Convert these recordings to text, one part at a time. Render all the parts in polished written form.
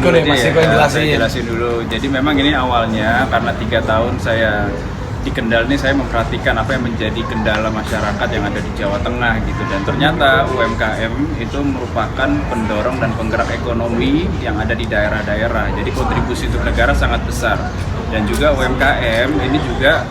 Diko deh, Mas Diko yang jelasin. Saya jelasin dulu. Jadi memang ini awalnya karena 3 tahun saya di Kendal ini saya memperhatikan apa yang menjadi kendala masyarakat yang ada di Jawa Tengah gitu, dan ternyata UMKM itu merupakan pendorong dan penggerak ekonomi yang ada di daerah-daerah. Jadi kontribusi untuk negara sangat besar, dan juga UMKM ini juga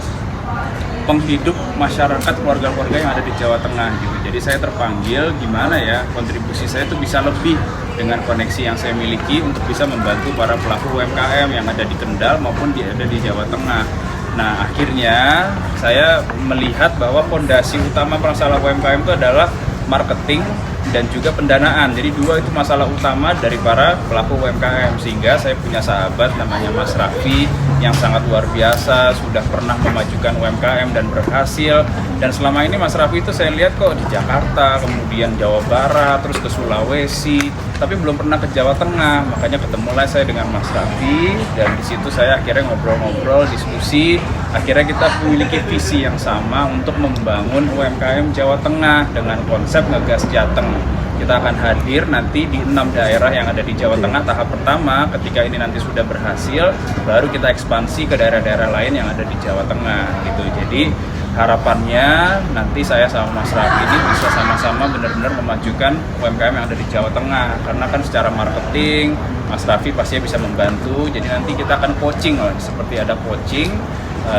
penghidup masyarakat keluarga-keluarga yang ada di Jawa Tengah gitu. Jadi saya terpanggil gimana ya kontribusi saya itu bisa lebih dengan koneksi yang saya miliki untuk bisa membantu para pelaku UMKM yang ada di Kendal maupun ada di Jawa Tengah. Nah, akhirnya saya melihat bahwa fondasi utama masalah UMKM itu adalah marketing dan juga pendanaan. Jadi 2 itu masalah utama dari para pelaku UMKM, sehingga saya punya sahabat namanya Mas Raffi yang sangat luar biasa, sudah pernah memajukan UMKM dan berhasil. Dan selama ini Mas Raffi itu saya lihat kok di Jakarta, kemudian Jawa Barat, terus ke Sulawesi, tapi belum pernah ke Jawa Tengah. Makanya ketemulah saya dengan Mas Raffi, dan di situ saya akhirnya ngobrol-ngobrol, diskusi. Akhirnya kita memiliki visi yang sama untuk membangun UMKM Jawa Tengah dengan konsep Ngegas Jateng. Kita akan hadir nanti di 6 daerah yang ada di Jawa Tengah tahap pertama. Ketika ini nanti sudah berhasil, baru kita ekspansi ke daerah-daerah lain yang ada di Jawa Tengah gitu. Jadi harapannya nanti saya sama Mas Raffi ini bisa sama-sama benar-benar memajukan UMKM yang ada di Jawa Tengah. Karena kan secara marketing Mas Raffi pastinya bisa membantu. Jadi nanti kita akan coaching lah, seperti ada coaching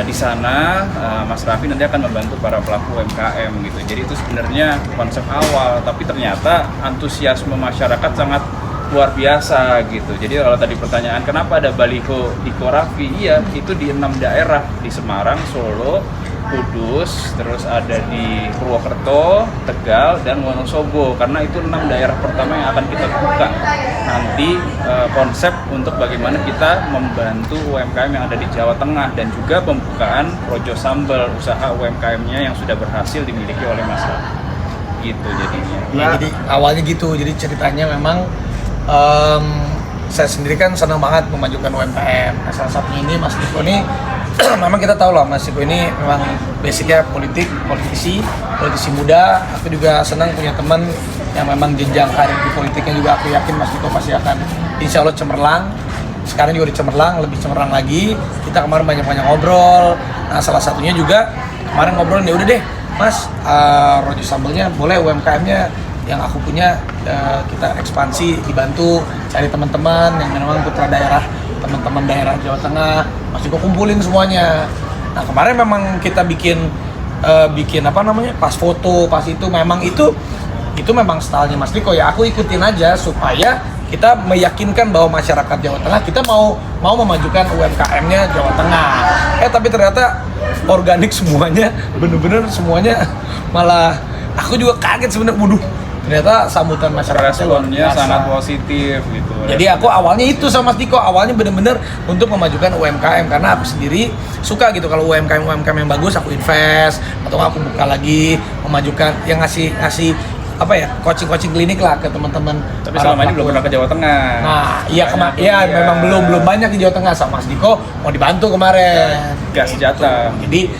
di sana. Mas Raffi nanti akan membantu para pelaku UMKM gitu. Jadi itu sebenarnya konsep awal, tapi ternyata antusiasme masyarakat sangat luar biasa gitu. Jadi kalau tadi pertanyaan kenapa ada baliho Diko Raffi, iya itu di 6 daerah, di Semarang, Solo, Kudus, terus ada di Purwokerto, Tegal, dan Wonosobo. Karena itu 6 daerah pertama yang akan kita buka nanti konsep untuk bagaimana kita membantu UMKM yang ada di Jawa Tengah, dan juga pembukaan Projo Sambal, usaha UMKM-nya yang sudah berhasil dimiliki oleh Mas Raffi. Gitu jadinya. Ya, jadi awalnya gitu. Jadi ceritanya memang saya sendiri kan senang banget memajukan UMKM. Nah, salah satunya ini Mas Diko ini memang kita tahu lah Mas Diko ini memang basicnya politisi muda. Aku juga senang punya teman yang memang jenjang karir di politiknya juga. Aku yakin Mas Diko pasti akan insya Allah cemerlang. Sekarang juga di cemerlang, lebih cemerlang lagi. Kita kemarin banyak-banyak ngobrol. Nah, salah satunya juga kemarin ngobrol, ya udah deh Mas, Rojo Sambalnya boleh UMKM-nya yang aku punya kita ekspansi, dibantu cari teman-teman yang memang putra daerah, teman-teman daerah Jawa Tengah, Mas Diko kumpulin semuanya. Nah, kemarin memang kita bikin apa namanya, pas foto, pas itu memang itu memang stylenya Mas Diko ya. Aku ikutin aja supaya kita meyakinkan bahwa masyarakat Jawa Tengah kita mau memajukan UMKM-nya Jawa Tengah. Tapi ternyata organik semuanya, bener-bener semuanya, malah aku juga kaget sebenarnya. Waduh, ternyata sambutan masyarakat responnya sangat positif gitu. Jadi aku awalnya itu sama Mas Diko, awalnya bener-bener untuk memajukan UMKM, karena aku sendiri suka gitu kalau UMKM yang bagus aku invest, atau aku buka lagi, memajukan yang ngasih apa ya, coaching klinik lah ke teman-teman. Tapi selama ini belum pernah ke Jawa Tengah. Nah, memang belum banyak di Jawa Tengah. Sama Mas Diko mau dibantu kemarin. Gas Jateng. Jadi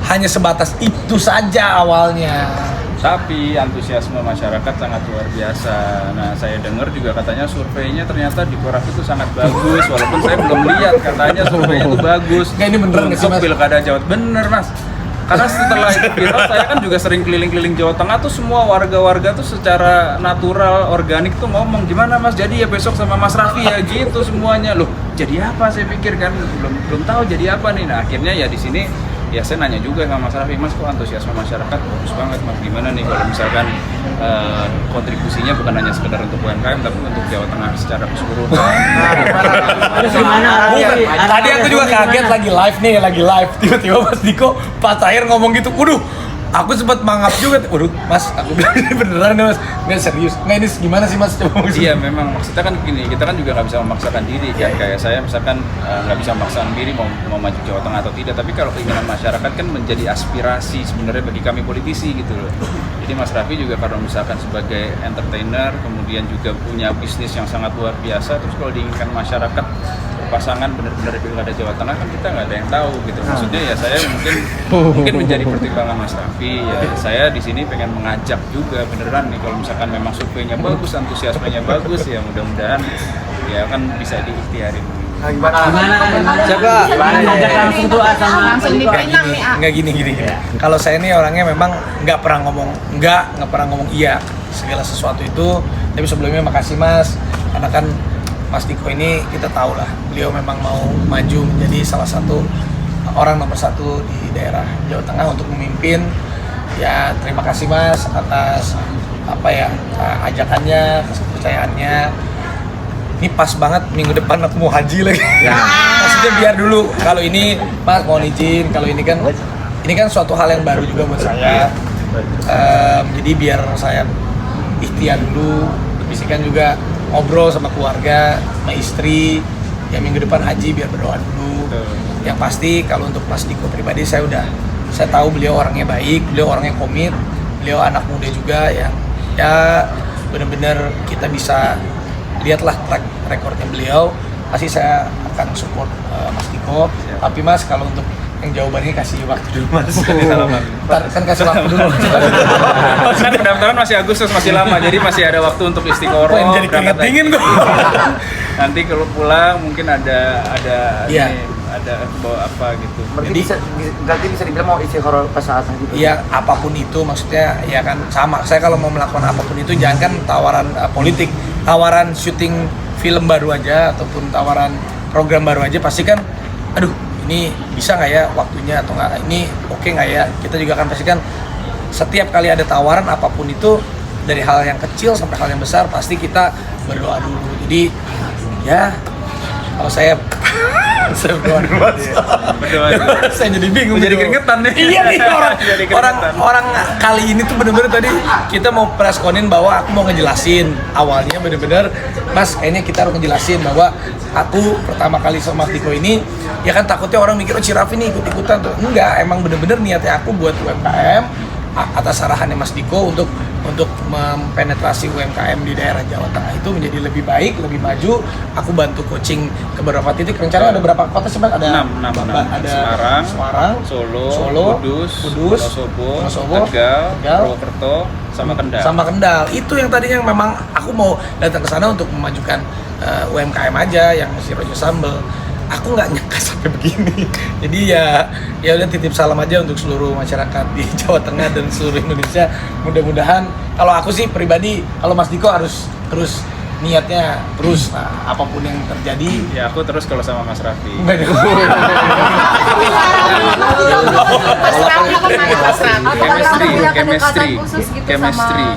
hanya sebatas itu saja awalnya. Tapi antusiasme masyarakat sangat luar biasa. Nah, saya dengar juga katanya surveinya ternyata di Raffi itu sangat bagus, walaupun saya belum lihat, katanya surveinya itu bagus. Nggak, ini bener nggak sih, Mas? Pilkada Jawa. Bener, Mas. Karena setelah itu viral, saya kan juga sering keliling-keliling Jawa Tengah tuh, semua warga-warga tuh secara natural, organik tuh ngomong, gimana Mas, jadi ya besok sama Mas Raffi ya gitu semuanya. Loh, jadi apa, saya pikir kan belum tahu jadi apa nih. Nah, akhirnya ya di sini ya saya nanya juga sama Mas Raffi, Mas kok antusiasme masyarakat bagus banget Mas, gimana nih kalau misalkan kontribusinya bukan hanya sekedar untuk UMKM tapi untuk Jawa Tengah secara keseluruhan. Terus gimana? Tadi aku juga kaget lagi live tiba-tiba Mas Diko pas akhir ngomong gitu, waduh, aku sempat mangap juga, waduh Mas, aku bilang ini beneran nih Mas, nggak serius, nggak ini gimana sih Mas, coba Iya memang maksudnya kan gini, kita kan juga nggak bisa memaksakan diri kan, kayak saya misalkan nggak bisa memaksakan diri mau maju Jawa Tengah atau tidak, tapi kalau keinginan masyarakat kan menjadi aspirasi sebenarnya bagi kami politisi gitu loh. Jadi Mas Raffi juga kalau misalkan sebagai entertainer, kemudian juga punya bisnis yang sangat luar biasa, terus kalau diinginkan masyarakat pasangan benar-benar pilkada Jawa Tengah kan kita nggak ada yang tahu gitu. Maksudnya ya saya mungkin menjadi pertimbangan Mas Raffi. Ya saya di sini pengen mengajak juga beneran nih kalau misalkan memang surveinya bagus, antusiasmenya bagus, ya mudah-mudahan ya kan bisa diikhtiarin. Gimana? Siapa? Ngajak langsung tuh sama Langsung dipinang nih, ah. Nggak gini. Kalau saya ini orangnya memang nggak pernah ngomong nggak pernah ngomong iya segala sesuatu itu. Tapi sebelumnya makasih Mas, karena kan Mas Diko ini kita tahu lah, beliau memang mau maju menjadi salah satu orang nomor satu di daerah Jawa Tengah untuk memimpin. Ya terima kasih Mas atas ajakannya, kepercayaannya. Ini pas banget minggu depan aku mau haji lagi. Ya. Maksudnya biar dulu kalau ini Mas mohon izin, kalau ini kan suatu hal yang baru juga buat saya. Jadi biar saya ikhtiar dulu, bisikan juga ngobrol sama keluarga, sama istri. Ya minggu depan haji biar berdoa dulu. Yang pasti kalau untuk Mas Diko pribadi saya tahu beliau orangnya baik, beliau orangnya komit, beliau anak muda juga yang ya benar-benar kita bisa lihatlah track recordnya beliau. Pasti saya akan support Mas Diko. Tapi Mas kalau untuk yang jawabannya kasih waktu dulu Mas. Kan kasih waktu dulu. Kan pendaftaran masih Agustus, masih lama, jadi masih ada waktu untuk istiqoroh. Jadi keringet dingin kok. Nanti kalau pulang mungkin ada Iya. ada bawa apa gitu. Berarti bisa dibilang mau isi horor pas saat gitu. Iya, apapun itu maksudnya ya kan sama. Saya kalau mau melakukan apapun itu jangan kan tawaran politik, tawaran syuting film baru aja ataupun tawaran program baru aja pasti kan aduh ini bisa nggak ya waktunya atau nggak, ini oke nggak ya. Kita juga akan pastikan setiap kali ada tawaran apapun itu dari hal yang kecil sampai hal yang besar pasti kita berdoa dulu. Jadi ya kalau saya berdoa dulu. Berdoa dulu. Saya jadi bingung. Jadi keringetan nih. Iya nih Jadi keringetan. orang kali ini tuh bener-bener tadi kita mau press konin bahwa aku mau ngejelasin awalnya bener-bener Mas kayaknya kita harus ngejelasin bahwa aku pertama kali sama Mas Diko ini ya kan takutnya orang mikir oh Ciraffi nih ikut-ikutan tuh. Enggak, emang bener-bener niatnya aku buat UMKM atas arahannya Mas Diko untuk mempenetrasi UMKM di daerah Jawa Tengah itu menjadi lebih baik, lebih maju. Aku bantu coaching ke beberapa titik. Rencana ada berapa kota sih, Bang? Ada 6. Ada Semarang, Solo, Kudus, Wonosobo, Tegal, Purwokerto, sama Kendal. Itu yang tadinya memang aku mau datang ke sana untuk memajukan UMKM aja yang si Rojo Sambel. Aku nggak nyangka sampai begini. Jadi ya udah titip salam aja untuk seluruh masyarakat di Jawa Tengah dan seluruh Indonesia. Mudah-mudahan kalau aku sih pribadi, kalau Mas Diko harus terus niatnya terus apapun yang terjadi. Ya aku terus kalau sama Mas Raffi. Mas Raffi Chemistry.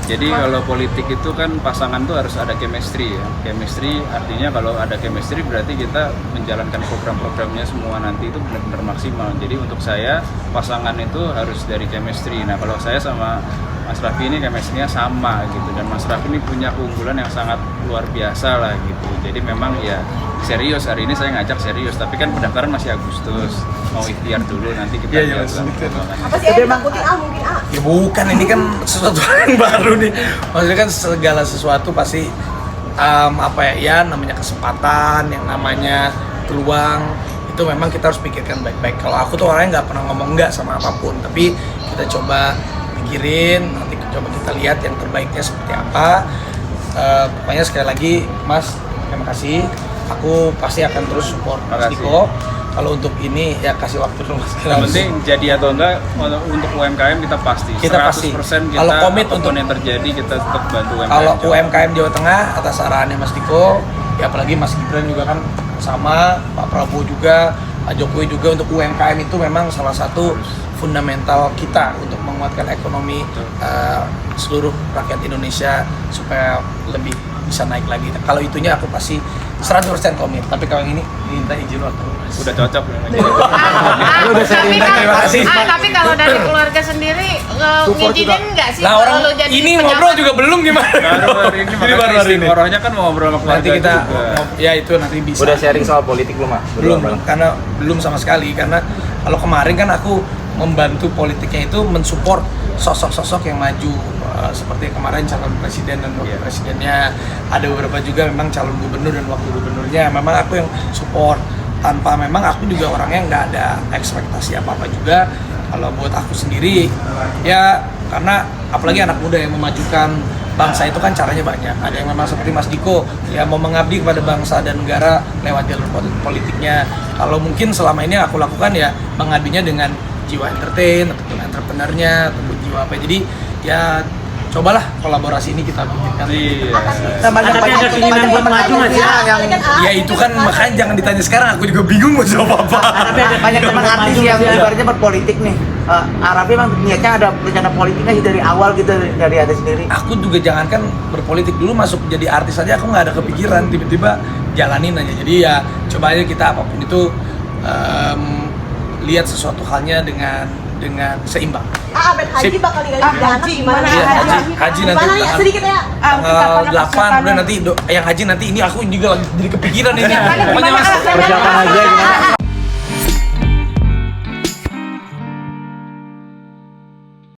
Jadi kalau politik itu kan pasangan tuh harus ada chemistry ya. Chemistry artinya kalau ada chemistry berarti kita menjalankan program-programnya semua nanti itu benar-benar maksimal. Jadi untuk saya pasangan itu harus dari chemistry. Nah kalau saya sama Mas Raffi ini chemistry-nya sama gitu, dan Mas Raffi ini punya keunggulan yang sangat luar biasa lah gitu. Jadi memang ya serius, hari ini saya ngajak serius, tapi kan pendaftaran masih Agustus, mau ikhtiar dulu nanti kita lihat lah. Apa sih yang takutin mungkin Ya bukan, ini kan sesuatu yang baru nih. Maksudnya kan segala sesuatu pasti namanya kesempatan, yang namanya peluang itu memang kita harus pikirkan baik-baik. Kalau aku tuh orangnya nggak pernah ngomong enggak sama apapun, tapi kita coba pikirin, nanti coba kita lihat yang terbaiknya seperti apa. Pokoknya sekali lagi Mas, terima kasih. Aku pasti akan terus support Mas Diko. Kalau untuk ini ya kasih waktu dulu Mas. Yang penting jadi atau enggak untuk UMKM kita pasti. Kita pasti. 100% kita kalau komit apapun untuk yang terjadi kita tetap bantu UMKM. Kalau UMKM Jawa Tengah atas arahannya Mas Diko, ya apalagi Mas Gibran juga kan sama, Pak Prabowo juga, Pak Jokowi juga, untuk UMKM itu memang salah satu fundamental kita untuk menguatkan ekonomi seluruh rakyat Indonesia supaya lebih bisa naik lagi. Kalau itunya aku pasti 100% komit. Tapi kalau yang ini minta izin waktu. Udah cocok. Terima kasih. Tapi kalau dari keluarga sendiri ngizinin nggak sih? Lah orang kalau jadi ini pejabat? ngobrol juga belum gimana? Baru hari ini Jadi baru hari ini. Orangnya kan mau ngobrol sama keluarga Nanti kita juga. ya itu nanti bisa. Udah sharing soal politik belum, Mas? Belum, karena belum sama sekali. Karena kalau kemarin kan aku membantu politiknya itu mensupport sosok-sosok yang maju, seperti kemarin calon presiden dan wakil presidennya, ada beberapa juga memang calon gubernur dan wakil gubernurnya. Memang aku yang support, tanpa memang aku juga orangnya nggak ada ekspektasi apa-apa juga. Kalau buat aku sendiri ya, karena apalagi anak muda yang memajukan bangsa itu kan caranya banyak. Ada yang memang seperti Mas Diko ya mau mengabdi kepada bangsa dan negara lewat jalur politiknya. Kalau mungkin selama ini aku lakukan ya mengabdinya dengan jiwa entertain ataupun entrepreneurnya ataupun jiwa apa. Jadi ya cobalah kolaborasi ini kita bikinkan. Iya. Ada keinginan buat maju nggak sih? Ya itu kan makanya jangan ditanya sekarang, aku juga bingung mau jawab apa. Banyak teman artis yang ibaratnya berpolitik nih. Arafi emang niatnya ada rencana politiknya sih dari awal gitu dari ada sendiri. Aku juga jangankan berpolitik dulu, masuk jadi artis aja aku nggak ada kepikiran, tiba-tiba jalanin aja. Jadi ya coba aja kita apapun itu lihat sesuatu halnya dengan seimbang. Abed Haji bakal ninggalin anak gimana? Iya, haji nanti Gimana ya sedikit ya? tanggal 8 udah nanti yang haji nanti ini aku juga lagi jadi kepikiran ini. Pokoknya Mas Persiapan aja gimana?